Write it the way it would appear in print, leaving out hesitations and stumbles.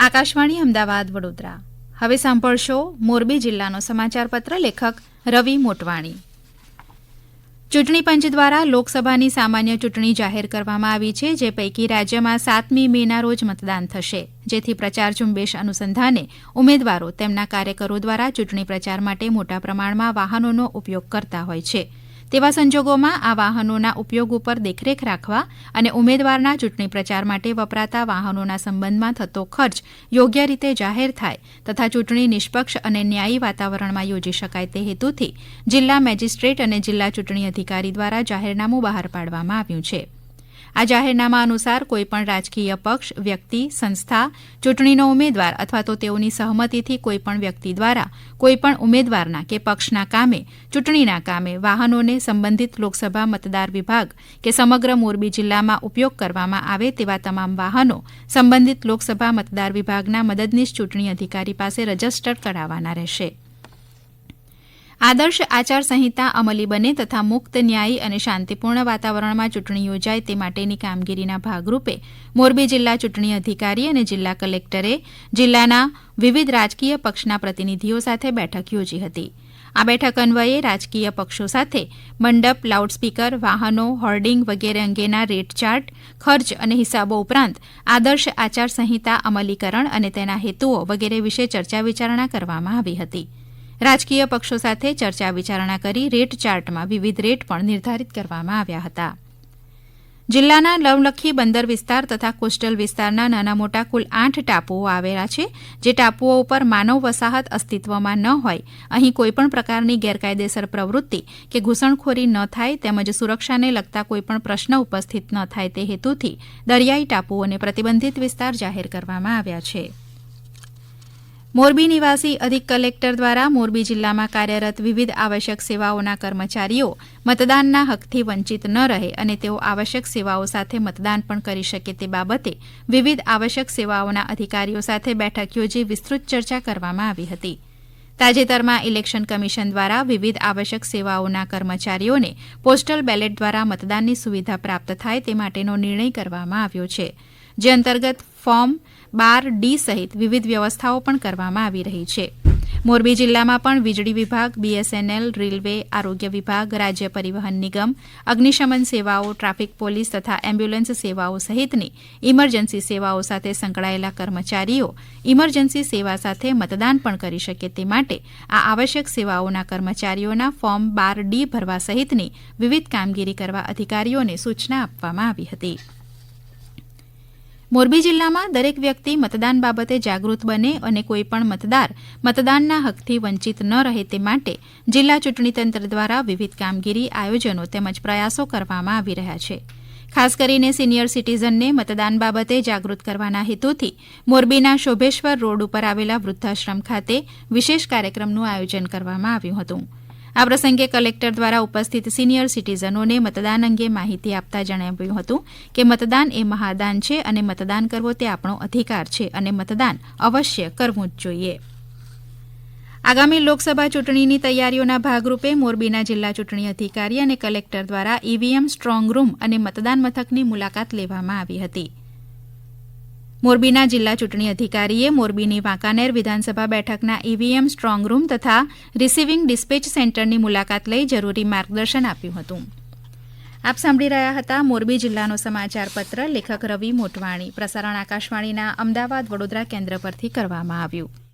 આકાશવાણી અમદાવાદ વડોદરા. હવે સાંભળશો મોરબી જિલ્લાનો સમાચારપત્ર. લેખક રવિ મોટવાણી. ચૂંટણી પંચ દ્વારા લોકસભાની સામાન્ય ચૂંટણી જાહેર કરવામાં આવી છે, જે પૈકી રાજ્યમાં 7મી મેના રોજ મતદાન થશે, જેથી પ્રચાર ઝુંબેશ અનુસંધાને ઉમેદવારો તેમના કાર્યકરો દ્વારા ચૂંટણી પ્રચાર માટે મોટા પ્રમાણમાં વાહનોનો ઉપયોગ કરતા હોય છે. તેવા સંજોગોમાં આ વાહનોના ઉપયોગ ઉપર દેખરેખ રાખવા અને ઉમેદવારના ચૂંટણી પ્રચાર માટે વપરાતા વાહનોના સંબંધમાં થતો ખર્ચ યોગ્ય રીતે જાહેર થાય તથા ચૂંટણી નિષ્પક્ષ અને ન્યાયી વાતાવરણમાં યોજી શકાય તે હેતુથી જિલ્લા મેજિસ્ટ્રેટ અને જિલ્લા ચૂંટણી અધિકારી દ્વારા જાહેરનામું બહાર પાડવામાં આવ્યું છે. આ જાહેરનામા અનુસાર કોઈપણ રાજકીય પક્ષ, વ્યક્તિ, સંસ્થા, ચૂંટણીનો ઉમેદવાર અથવા તો તેઓની સહમતિથી કોઈપણ વ્યક્તિ દ્વારા કોઈપણ ઉમેદવારના કે પક્ષના કામે, ચૂંટણીના કામે વાહનોને સંબંધિત લોકસભા મતદાર વિભાગ કે સમગ્ર મોરબી જિલ્લામાં ઉપયોગ કરવામાં આવે તેવા તમામ વાહનો સંબંધિત લોકસભા મતદાર વિભાગના મદદનીશ ચૂંટણી અધિકારી પાસે રજીસ્ટર કરાવવાના રહેશે. આદર્શ આચાર સંહિતા અમલી બને તથા મુક્ત, ન્યાયી અને શાંતિપૂર્ણ વાતાવરણમાં ચૂંટણી યોજાય તે માટેની કામગીરીના ભાગરૂપે મોરબી જિલ્લા ચૂંટણી અધિકારી અને જિલ્લા કલેક્ટરે જિલ્લાના વિવિધ રાજકીય પક્ષના પ્રતિનિધિઓ સાથે બેઠક યોજી હતી. આ બેઠક અન્વયે રાજકીય પક્ષો સાથે મંડપ, લાઉડસ્પીકર, વાહનો, હોર્ડિંગ વગેરે અંગેના રેટ ચાર્ટ, ખર્ચ અને હિસાબો ઉપરાંત આદર્શ આચાર સંહિતા અમલીકરણ અને તેના હેતુઓ વગેરે વિશે ચર્ચા વિચારણા કરવામાં આવી હતી. રાજકીય પક્ષો સાથે ચર્ચા વિચારણા કરી રેટ ચાર્ટમાં વિવિધ રેટ પણ નિર્ધારિત કરવામાં આવ્યા હતા. જિલ્લાના નવલખી બંદર વિસ્તાર તથા કોસ્ટલ વિસ્તારના નાના મોટા કુલ 8 ટાપુઓ આવેલા છે, જે ટાપુઓ ઉપર માનવ વસાહત અસ્તિત્વમાં ન હોય, અહીં કોઈપણ પ્રકારની ગેરકાયદેસર પ્રવૃત્તિ કે ઘૂસણખોરી ન થાય તેમજ સુરક્ષાને લગતા કોઈપણ પ્રશ્ન ઉપસ્થિત ન થાય તે હેતુથી દરિયાઈ ટાપુઓને પ્રતિબંધિત વિસ્તાર જાહેર કરવામાં આવ્યા છે. મોરબી નિવાસી અધિક કલેક્ટર દ્વારા મોરબી જિલ્લામાં કાર્યરત વિવિધ આવશ્યક સેવાઓના કર્મચારીઓ મતદાનના હકથી વંચિત ન રહે અને તેઓ આવશ્યક સેવાઓ સાથે મતદાન પણ કરી શકે તે બાબતે વિવિધ આવશ્યક સેવાઓના અધિકારીઓ સાથે બેઠક યોજી વિસ્તૃત ચર્ચા કરવામાં આવી હતી. તાજેતરમાં ઇલેક્શન કમિશન દ્વારા વિવિધ આવશ્યક સેવાઓના કર્મચારીઓને પોસ્ટલ બેલેટ દ્વારા મતદાનની સુવિધા પ્રાપ્ત થાય તે માટેનો નિર્ણય કરવામાં આવ્યો છે, જે અંતર્ગત ફોર્મ 12D સહિત વિવિધ વ્યવસ્થાઓ પણ કરવામાં આવી રહી છે. મોરબી જિલ્લામાં પણ વીજળી વિભાગ, BSNL, રેલવે, આરોગ્ય વિભાગ, રાજ્ય પરિવહન નિગમ, અગ્નિશમન સેવાઓ, ટ્રાફિક પોલીસ તથા એમ્બ્યુલન્સ સેવાઓ સહિતની ઇમરજન્સી સેવાઓ સાથે સંકળાયેલા કર્મચારીઓ ઇમરજન્સી સેવા સાથે મતદાન પણ કરી શકે તે માટે આ આવશ્યક સેવાઓના કર્મચારીઓના ફોર્મ 12D ભરવા સહિતની વિવિધ કામગીરી કરવા અધિકારીઓને સૂચના આપવામાં આવી હતી. મોરબી જિલ્લામાં દરેક વ્યક્તિ મતદાન બાબતે જાગૃત બને અને કોઈપણ મતદાર મતદાનના હકથી વંચિત ન રહે તે માટે જિલ્લા ચૂંટણી તંત્ર દ્વારા વિવિધ કામગીરી, આયોજનો તેમજ પ્રયાસો કરવામાં આવી રહ્યા છે. ખાસ કરીને સિનિયર સિટીઝનને મતદાન બાબતે જાગૃત કરવાના હેતુથી મોરબીના શોભેશ્વર રોડ ઉપર આવેલા વૃદ્ધાશ્રમ ખાતે વિશેષ કાર્યક્રમનું આયોજન કરવામાં આવ્યું હતું. આ પ્રસંગે કલેક્ટર દ્વારા ઉપસ્થિત સિનિયર સિટીઝનોને મતદાન અંગે માહિતી આપતા જણાવ્યું હતું કે મતદાન એ મહાદાન છે અને મતદાન કરવો તે આપણો અધિકાર છે અને મતદાન અવશ્ય કરવું જ જોઈએ. આગામી લોકસભા ચૂંટણીની તૈયારીઓના ભાગરૂપે મોરબીના જિલ્લા ચૂંટણી અધિકારી અને કલેક્ટર દ્વારા EVM સ્ટ્રોંગ રૂમ અને મતદાન મથકની મુલાકાત લેવામાં આવી હતી. મોરબીના જિલ્લા ચૂંટણી અધિકારીએ મોરબીની વાંકાનેર વિધાનસભા બેઠકના EVM સ્ટ્રોંગ રૂમ તથા રિસીવિંગ ડિસ્પેચ સેન્ટરની મુલાકાત લઈ જરૂરી માર્ગદર્શન આપ્યું હતું. આપ સાંભળી રહ્યા હતા મોરબી જિલ્લાનો સમાચારપત્ર. લેખક રવિ મોટવાણી. પ્રસારણ આકાશવાણીના અમદાવાદ વડોદરા કેન્દ્ર પરથી કરવામાં આવ્યું.